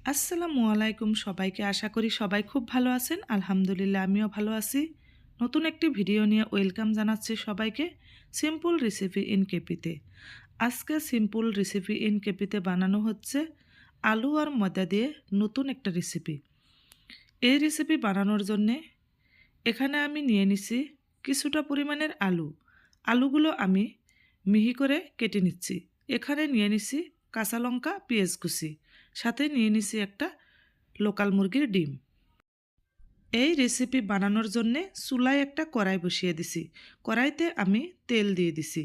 আসসালামু আলাইকুম সবাইকে। আশা করি সবাই খুব ভালো আছেন। আলহামদুলিল্লাহ আমিও ভালো আছি। নতুন একটি ভিডিও নিয়ে ওয়েলকাম জানাচ্ছি সবাইকে সিম্পল রেসিপি ইন কেপিতে। আজকে সিম্পল রেসিপি ইন কেপিতে বানানো হচ্ছে আলু আর ময়দা দিয়ে নতুন একটা রেসিপি। এই রেসিপি বানানোর জন্যে এখানে আমি নিয়ে নিছি কিছুটা পরিমাণের আলু। আলুগুলো আমি মিহি করে কেটে নিচ্ছি। এখানে নিয়ে নিছি কাঁচা লঙ্কা, পেঁয়াজ কুচি, সাথে নিয়ে নিছি একটা লোকাল মুরগির ডিম। এই রেসিপি বানানোর জন্যে চুলায় একটা কড়াই বসিয়ে দিছি। কড়াইতে আমি তেল দিয়ে দিছি।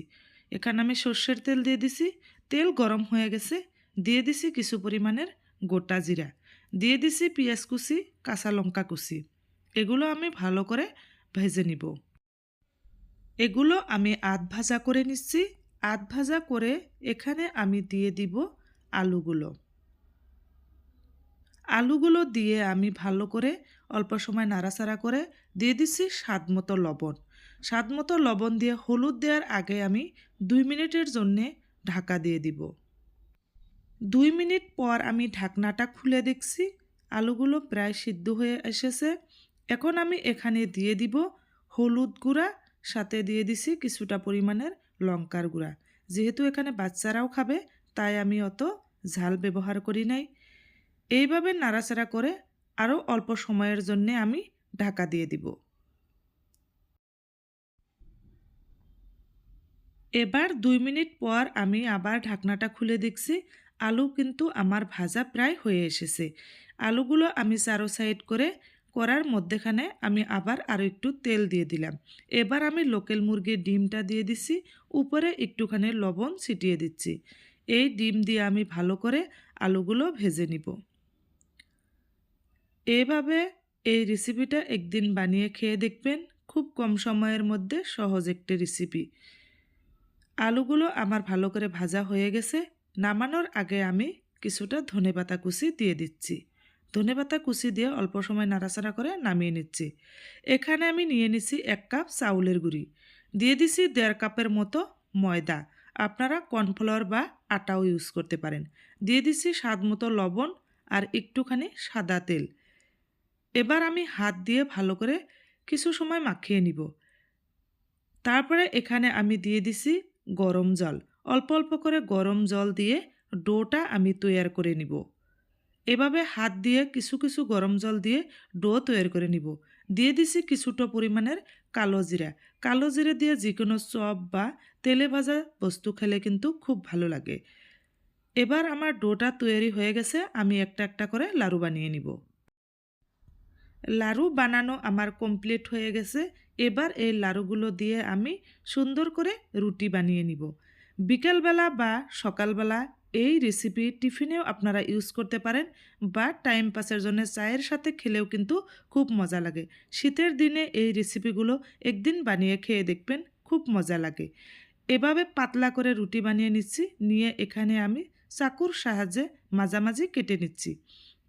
এখানে আমি সর্ষের তেল দিয়ে দিছি। তেল গরম হয়ে গেছে, দিয়ে দিছি কিছু পরিমাণের গোটা জিরা, দিয়ে দিছি পেঁয়াজ কুচি, কাঁচা লঙ্কা কুচি। এগুলো আমি ভালো করে ভেজে নিব। এগুলো আমি আধ ভাজা করে নিচ্ছি। আধ ভাজা করে এখানে আমি দিয়ে দিব আলুগুলো। আলুগুলো দিয়ে আমি ভালো করে অল্প সময় নাড়াচাড়া করে দিয়ে দিচ্ছি স্বাদ মতো লবণ। স্বাদ মতো লবণ দিয়ে হলুদ দেওয়ার আগে আমি 2 মিনিটের জন্যে ঢাকা দিয়ে দিব। 2 মিনিট পর আমি ঢাকনাটা খুলে দেখছি আলুগুলো প্রায় সিদ্ধ হয়ে এসেছে। এখন আমি এখানে দিয়ে দিব হলুদ গুঁড়া, সাথে দিয়ে দিছি কিছুটা পরিমাণের লঙ্কার গুঁড়া। যেহেতু এখানে বাচ্চারাও খাবে তাই আমি অত ঝাল ব্যবহার করি নাই। এইভাবে নাড়াচাড়া করে আরও অল্প সময়ের জন্যে আমি ঢাকা দিয়ে দিব। এবার 2 মিনিট পর আমি আবার ঢাকনাটা খুলে দেখছি আলু কিন্তু আমার ভাজা প্রায় হয়ে এসেছে। আলুগুলো আমি চারো সাইড করে করার মধ্যেখানে আমি আবার আরও একটু তেল দিয়ে দিলাম। এবার আমি লোকাল মুরগির ডিমটা দিয়ে দিছি, উপরে একটুখানি লবণ ছিটিয়ে দিচ্ছি। এই ডিম দিয়ে আমি ভালো করে আলুগুলো ভেজে নিব। এভাবে এই রেসিপিটা একদিন বানিয়ে খেয়ে দেখবেন, খুব কম সময়ের মধ্যে সহজ একটি রেসিপি। আলুগুলো আমার ভালো করে ভাজা হয়ে গেছে। নামানোর আগে আমি কিছুটা ধনেপাতা কুচি দিয়ে দিচ্ছি। ধনেপাতা কুচি দিয়ে অল্প সময় নাড়াচাড়া করে নামিয়ে নিচ্ছি। এখানে আমি নিয়ে নিচ্ছি 1 কাপ চাউলের গুঁড়ি, দিয়ে দিচ্ছি 1.5 কাপের মতো ময়দা। আপনারা কর্নফ্লাওয়ার বা আটাও ইউজ করতে পারেন। দিয়ে দিচ্ছি স্বাদ মতো লবণ আর একটুখানি সাদা তেল। এবার আমি হাত দিয়ে ভালো করে কিছু সময় মাখিয়ে নিব। তারপরে এখানে আমি দিয়ে দিছি গরম জল। অল্প অল্প করে গরম জল দিয়ে ডোটা আমি তৈয়ার করে নিব। এভাবে হাত দিয়ে কিছু কিছু গরম জল দিয়ে ডো তৈরি করে নিব। দিয়ে দিছি কিছুটা পরিমাণের কালো জিরা। কালো জিরা দিয়ে যে কোনো চপ বা তেলে ভাজা বস্তু খেলে কিন্তু খুব ভালো লাগে। এবার আমার ডোটা তৈরি হয়ে গেছে, আমি একটা একটা করে লাড়ু বানিয়ে নিব। লাড়ু বানানো আমার কমপ্লিট হয়ে গেছে। এবার এই লাড়ুগুলো দিয়ে আমি সুন্দর করে রুটি বানিয়ে নিব। বিকালবেলা বা সকালবেলা এই রেসিপি টিফিনেও আপনারা ইউজ করতে পারেন, বা টাইম পাসের জন্য চায়ের সাথে খেলেও কিন্তু খুব মজা লাগে। শীতের দিনে এই রেসিপিগুলো একদিন বানিয়ে খেয়ে দেখবেন, খুব মজা লাগে। এভাবে পাতলা করে রুটি বানিয়ে নিচ্ছি। নিয়ে এখানে আমি চাকুর সাহায্যে মাঝামাঝি কেটে নিচ্ছি।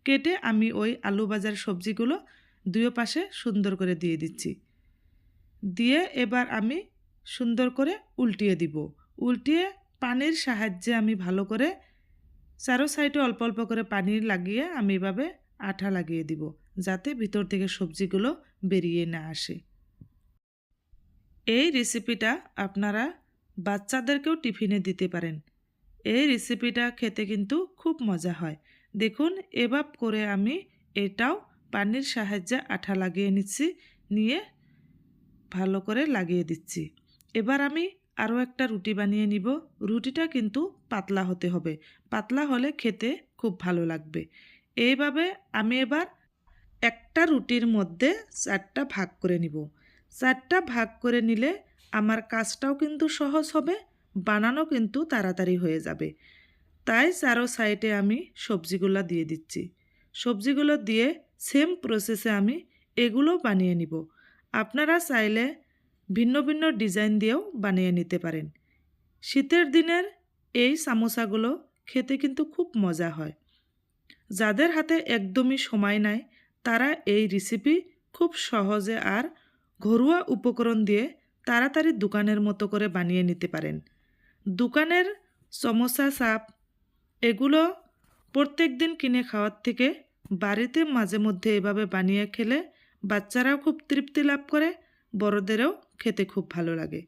কেটে আমি ওই আলু ভাজার সবজিগুলো দুই পাশে সুন্দর করে দিয়ে দিচ্ছি। দিয়ে এবার আমি সুন্দর করে উল্টিয়ে দিব। উল্টিয়ে পানির সাহায্যে আমি ভালো করে চারো সাইডে অল্প অল্প করে পানি লাগিয়ে আমি এভাবে আঠা লাগিয়ে দিব, যাতে ভিতর থেকে সবজিগুলো বেরিয়ে না আসে। এই রেসিপিটা আপনারা বাচ্চাদেরকেও টিফিনে দিতে পারেন। এই রেসিপিটা খেতে কিন্তু খুব মজা হয়। দেখুন, এভাবে করে আমি এটাও পানির সাহায্যে আঠা লাগিয়ে নিচ্ছি। নিয়ে ভালো করে লাগিয়ে দিচ্ছি। এবার আমি আরও একটা রুটি বানিয়ে নিব। রুটিটা কিন্তু পাতলা হতে হবে, পাতলা হলে খেতে খুব ভালো লাগবে। এইভাবে আমি এবার একটা রুটির মধ্যে 4টা ভাগ করে নিব। 4টা ভাগ করে নিলে আমার কাজটাও কিন্তু সহজ হবে, বানানো কিন্তু তাড়াতাড়ি হয়ে যাবে। তাই চারো সাইডে আমি সবজিগুলো দিয়ে দিচ্ছি। সবজিগুলো দিয়ে সেম প্রসেসে আমি এগুলো বানিয়ে নিব। আপনারা চাইলে ভিন্ন ভিন্ন ডিজাইন দিয়েও বানিয়ে নিতে পারেন। শীতের দিনের এই সামোসাগুলো খেতে কিন্তু খুব মজা হয়। যাদের হাতে একদমই সময় নাই, তারা এই রেসিপি খুব সহজে আর ঘরোয়া উপকরণ দিয়ে তাড়াতাড়ি দোকানের মতো করে বানিয়ে নিতে পারেন। দোকানের সমোসা চাপ এগুলো প্রত্যেক দিন কিনে খাওয়ার থেকে বাড়িতে মাঝে মধ্যে এভাবে বানিয়ে খেলে বাচ্চারাও খুব তৃপ্তি লাভ করে, বড়দেরও খেতে খুব ভালো লাগে।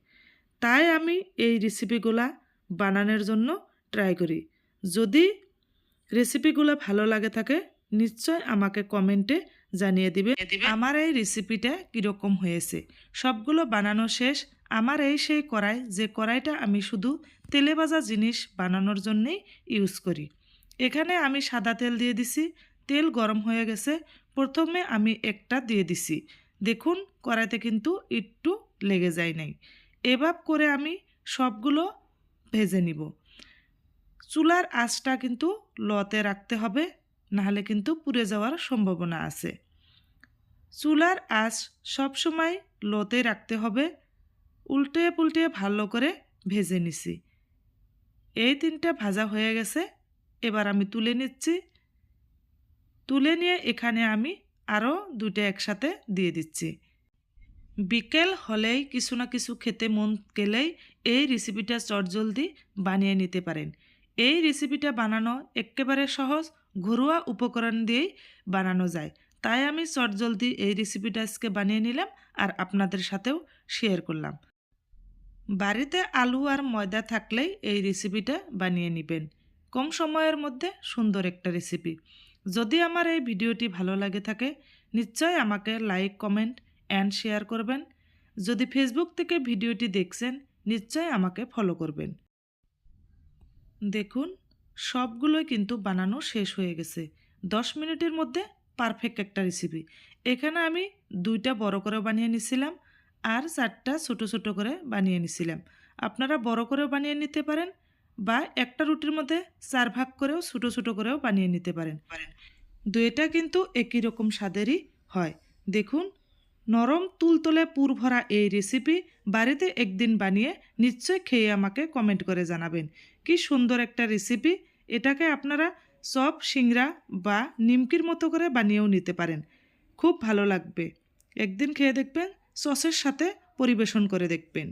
তাই আমি এই রেসিপিগুলা বানানোর জন্য ট্রাই করি। যদি রেসিপিগুলো ভালো লাগে থাকে নিশ্চয় আমাকে কমেন্টে জানিয়ে দিবে আমার এই রেসিপিটা কীরকম হয়েছে। সবগুলো বানানো শেষ। আমার এই সেই কড়াই, যে কড়াইটা আমি শুধু তেলে ভাজা জিনিস বানানোর জন্যেই ইউজ করি। এখানে আমি সাদা তেল দিয়ে দিছি। তেল গরম হয়ে গেছে। প্রথমে আমি একটা দিয়ে দিছি। দেখুন কড়াইতে কিন্তু একটু লেগে যায় নাই। এভাবে করে আমি সবগুলো ভেজে নিব। চুলার আঁচটা কিন্তু লতে রাখতে হবে, নাহলে কিন্তু পুড়ে যাওয়ার সম্ভাবনা আছে। চুলার আঁচ সবসময় লতে রাখতে হবে। উল্টে পুল্টে ভালো করে ভেজে নিছি। এই তিনটা ভাজা হয়ে গেছে। এবার আমি তুলে নিচ্ছি। তুলে নিয়ে এখানে আমি আরও দুটো একসাথে দিয়ে দিচ্ছি। বিকেল হলেই কিছু না কিছু খেতে মন গেলেই এই রেসিপিটা চটজলদি বানিয়ে নিতে পারেন। এই রেসিপিটা বানানো একেবারে সহজ, ঘরোয়া উপকরণ দিয়েই বানানো যায়। তাই আমি চটজলদি এই রেসিপিটা আজকে বানিয়ে নিলাম আর আপনাদের সাথেও শেয়ার করলাম। বাড়িতে আলু আর ময়দা থাকলেই এই রেসিপিটা বানিয়ে নেবেন। কম সময়ের মধ্যে সুন্দর একটা রেসিপি। যদি আমার এই ভিডিওটি ভালো লাগে থাকে নিশ্চয় আমাকে লাইক, কমেন্ট অ্যান্ড শেয়ার করবেন। যদি ফেসবুক থেকে ভিডিওটি দেখছেন নিশ্চয় আমাকে ফলো করবেন। দেখুন সবগুলোই কিন্তু বানানো শেষ হয়ে গেছে। 10 মিনিটের মধ্যে পারফেক্ট একটা রেসিপি। এখানে আমি 2টা বড় করে বানিয়ে নিছিলাম আর 4টা ছোট ছোট করে বানিয়ে নিছিলাম। আপনারা বড় করেও বানিয়ে নিতে পারেন বা একটা রুটির মধ্যে 4 ভাগ করেও ছোট ছোট করেও বানিয়ে নিতে পারেন। দুইটা কিন্তু একই রকম স্বাদেরই হয়। দেখুন নরম তুলতুলে পুর ভরা এই রেসিপি বাড়িতে একদিন বানিয়ে নিশ্চয় খেয়ে আমাকে কমেন্ট করে জানাবেন কি সুন্দর একটা রেসিপি। এটাকে আপনারা চপ, সিংড়া বা নিমকির মতো করে বানিয়েও নিতে পারেন, খুব ভালো লাগবে। একদিন খেয়ে দেখবেন, সসের সাথে পরিবেশন করে দেখবেন।